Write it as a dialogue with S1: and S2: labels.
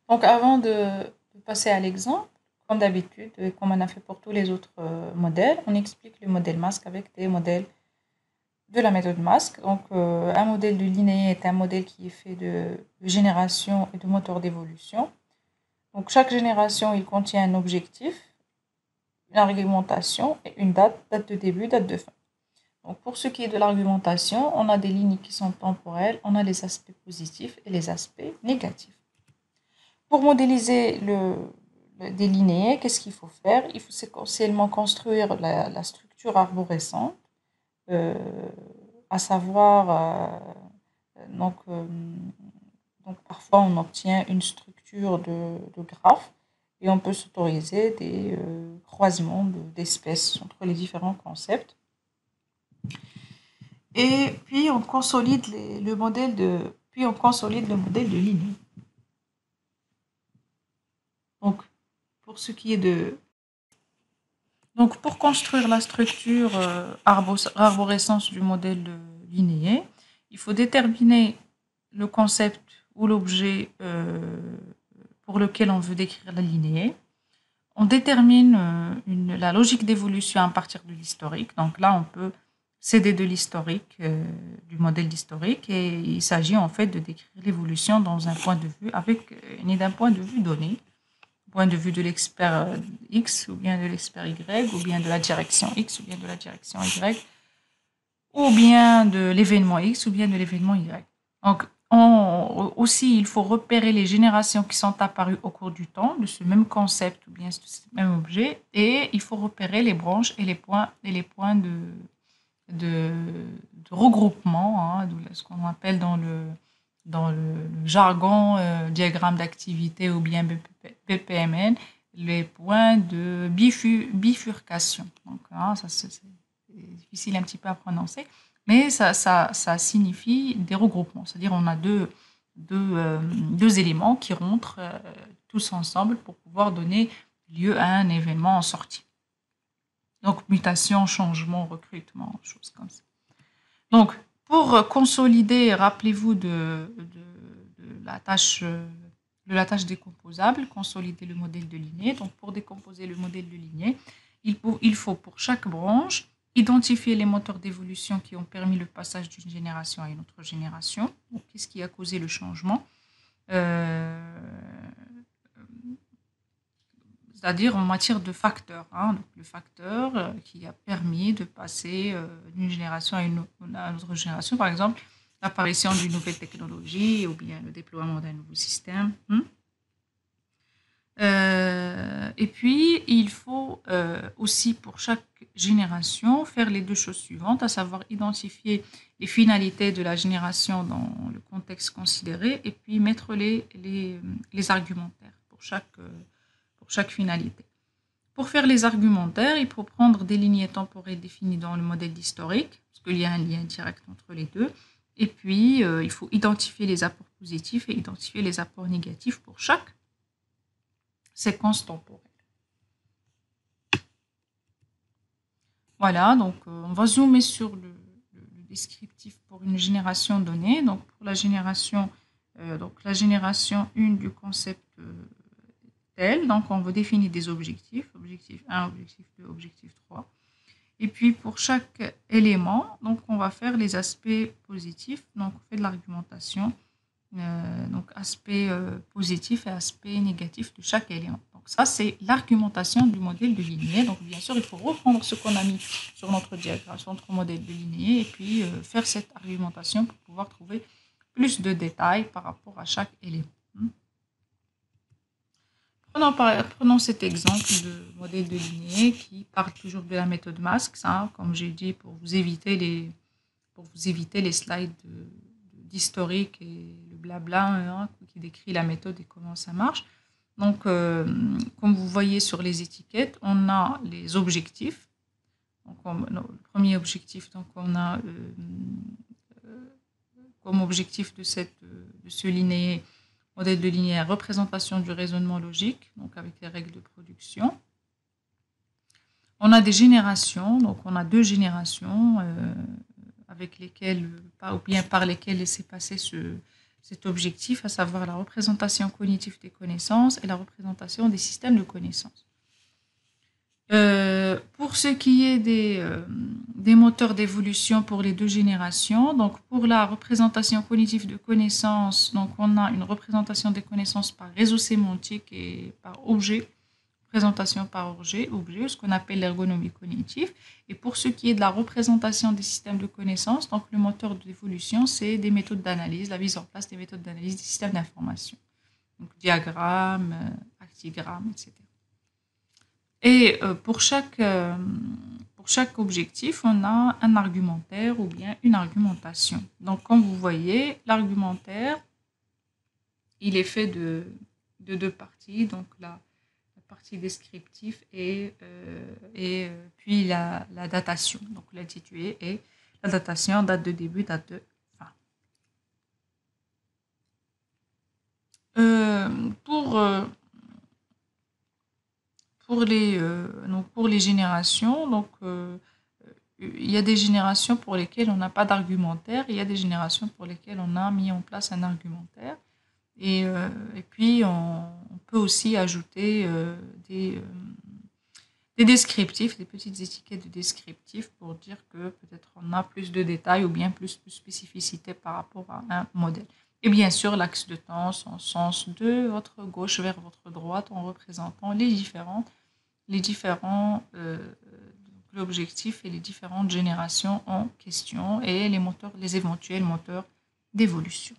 S1: Donc, avant de passer à l'exemple, comme d'habitude, et comme on a fait pour tous les autres modèles, on explique le modèle masque avec des modèles de la méthode masque. Donc, un modèle de linéaire est un modèle qui est fait de génération et de moteur d'évolution. Donc, chaque génération, il contient un objectif, une argumentation et une date de début, date de fin. Donc, pour ce qui est de l'argumentation, on a des lignes qui sont temporelles, on a les aspects positifs et les aspects négatifs. Pour modéliser des linéaires, qu'est-ce qu'il faut faire? Il faut essentiellement construire la structure arborescente, euh, à savoir, donc, donc parfois on obtient une structure de graphe et on peut s'autoriser des croisements d'espèces entre les différents concepts. Et puis on consolide le modèle de ligne. Donc, pour ce qui est de... Donc, pour construire la structure arborescence du modèle linéaire, il faut déterminer le concept ou l'objet pour lequel on veut décrire la linéaire. On détermine la logique d'évolution à partir de l'historique. Donc là, on peut s'aider de l'historique, du modèle d'historique, et il s'agit en fait de décrire l'évolution dans un point de vue d'un point de vue donné, point de vue de l'expert X ou bien de l'expert Y, ou bien de la direction X ou bien de la direction Y, ou bien de l'événement X ou bien de l'événement Y. Donc, aussi, il faut repérer les générations qui sont apparues au cours du temps de ce même concept ou bien de ce même objet, et il faut repérer les branches et les points de regroupement, hein, ce qu'on appelle dans le jargon diagramme d'activité ou bien BPMN, les points de bifurcation. Donc, hein, ça c'est difficile un petit peu à prononcer, mais ça signifie des regroupements. C'est-à-dire on a deux éléments qui rentrent tous ensemble pour pouvoir donner lieu à un événement en sortie. Donc, mutation, changement, recrutement, choses comme ça. Donc, pour consolider, rappelez-vous de la tâche décomposable, consolider le modèle de lignée. Donc, pour décomposer le modèle de lignée, il faut pour chaque branche identifier les moteurs d'évolution qui ont permis le passage d'une génération à une autre génération. Donc, qu'est-ce qui a causé le changement? C'est-à-dire en matière de facteurs. Hein. Donc, le facteur qui a permis de passer d'une génération à une autre génération, par exemple, l'apparition d'une nouvelle technologie ou bien le déploiement d'un nouveau système. Et puis, il faut aussi pour chaque génération faire les deux choses suivantes, à savoir identifier les finalités de la génération dans le contexte considéré et puis mettre les argumentaires pour chaque finalité. Pour faire les argumentaires, il faut prendre des lignées temporelles définies dans le modèle historique, parce qu'il y a un lien direct entre les deux. Et puis, il faut identifier les apports positifs et identifier les apports négatifs pour chaque séquence temporelle. Voilà, donc on va zoomer sur le descriptif pour une génération donnée. Donc, pour la génération 1 du concept tel. Donc, on va définir des objectifs, objectif 1, objectif 2, objectif 3. Et puis, pour chaque élément, donc, on va faire les aspects positifs. Donc, on fait de l'argumentation, donc aspect positif et aspect négatif de chaque élément. Donc, ça, c'est l'argumentation du modèle de lignée. Donc, bien sûr, il faut reprendre ce qu'on a mis sur notre diagramme, sur notre modèle de lignée, et puis faire cette argumentation pour pouvoir trouver plus de détails par rapport à chaque élément. Prenons cet exemple de modèle de lignée qui part toujours de la méthode masque, ça, comme j'ai dit, pour vous éviter les slides d'historique et le blabla hein, qui décrit la méthode et comment ça marche. Donc, comme vous voyez sur les étiquettes, on a les objectifs. Donc, le premier objectif, donc on a comme objectif de ce linéaire modèle de linéaire, représentation du raisonnement logique, donc avec les règles de production. On a des générations, donc on a deux générations avec lesquelles, ou bien par lesquelles s'est passé cet objectif, à savoir la représentation cognitive des connaissances et la représentation des systèmes de connaissances. Pour ce qui est des moteurs d'évolution pour les deux générations, donc pour la représentation cognitive de connaissances, donc on a une représentation des connaissances par réseau sémantique et par objet, représentation par objet, ce qu'on appelle l'ergonomie cognitive. Et pour ce qui est de la représentation des systèmes de connaissances, donc le moteur d'évolution, c'est des méthodes d'analyse, la mise en place des méthodes d'analyse des systèmes d'information, donc diagrammes, actigrammes, etc. Et pour chaque objectif, on a un argumentaire ou bien une argumentation. Donc, comme vous voyez, l'argumentaire, il est fait de deux parties. Donc, la partie descriptive et puis la datation. Donc, l'intitulé et la datation, date de début, date de fin. Pour les générations, donc, il y a des générations pour lesquelles on n'a pas d'argumentaire, il y a des générations pour lesquelles on a mis en place un argumentaire. Et puis, on peut aussi ajouter des descriptifs, des petites étiquettes de descriptifs pour dire que peut-être on a plus de détails ou bien plus de spécificité par rapport à un modèle. Et bien sûr, l'axe de temps, en sens de votre gauche vers votre droite, en représentant les différents l'objectif et les différentes générations en question et les éventuels moteurs d'évolution.